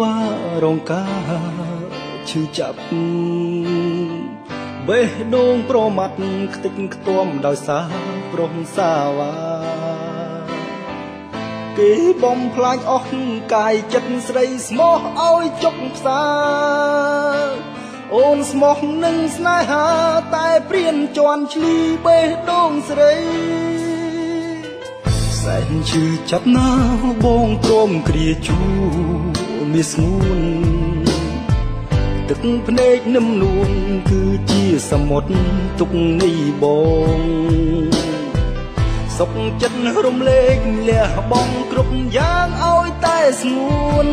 វ៉ារងការឈឺចាប់បេះដូងប្រមាត់ខ្ទេចខ្ទាំដោយសារប្រុសសាវ៉ាគេបំផ្លាញអស់កាយចិត្តស្រីស្មោះឲ្យចុកផ្សាអូនស្មោះនឹងស្នេហាតែព្រានជន់ឈ្លីបេះដូងស្រីសែនឈឺចាប់ណាស់បងព្រមគ្រាជួមានស្ងួនទឹកភ្នែកនឹមនួនគឺជាសមុទ្រទុកនៃបងសុខចិត្តរំលែកលះបង់គ្រប់យ៉ាងឲ្យតែស្ងួន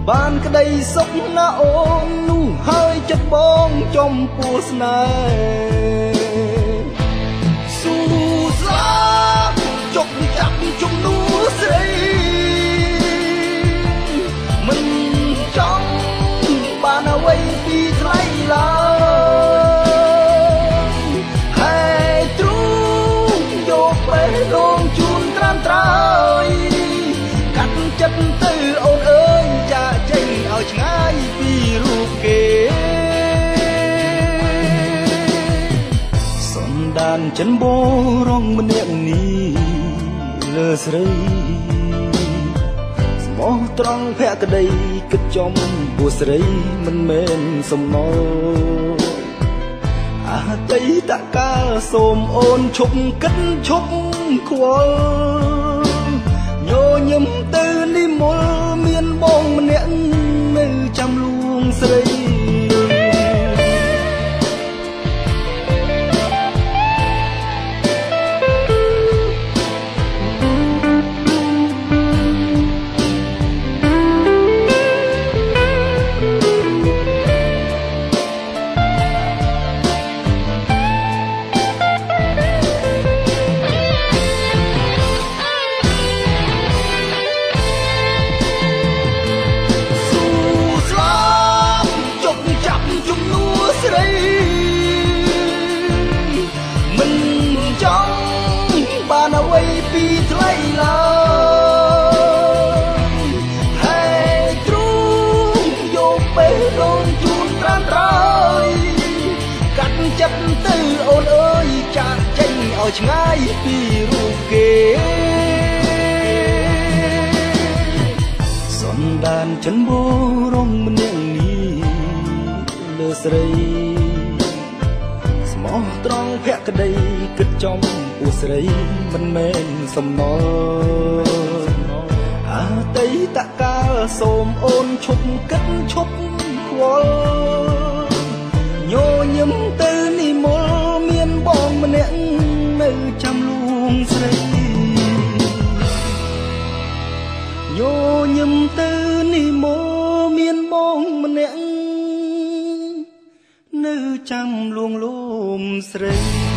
បានក្តីសុខណាអូននោះហើយចិត្តបងចំពោះស្នេហ៍ស៊ូស្លាប់ចុកចាប់ជំនួសស្រីមិនចង់បានអ្វីពីថ្លៃឡើយហើយទ្រូងយកបេះដូងជូនត្រាំត្រើយកាត់ចិត្តទៅអូនអើយចាក់ចេញឲ្យឆ្ងាយពីរូបគេសន្តានចិនបរងម្នាក់នេះលើស្រីស្មោះត្រង់ភក្តីគិតចំពោះស្រីមិនមែនសំណល់អតីតកាលសូមអូនឈប់គិតឈប់ខ្វល់ញញឹមទៅនិមលមានបងម្នាក់នៅចាំលួងស្រីបានអ្វីពីថ្លៃឡើយហើយទ្រូងយកបេះដូងជូនត្រាំត្រើយកាត់ចិត្តទៅអូនអើយចាក់ចេញឲ្យឆ្ងាយពីរូបគេសន្តានចិនបរងម្នាក់នេះលើស្រីស្មោះត្រង់ភក្តីគិតចំពោះស្រីមិនមែនសំណល់អតីតកាលសូមអូនឈប់គិតឈប់ខ្វល់ញញឹមទៅនិមលមានបងម្នាក់នៅចាំលួងស្រីញញឹមទៅនិមលមានបងម្នាក់នៅចាំលួងលោមស្រី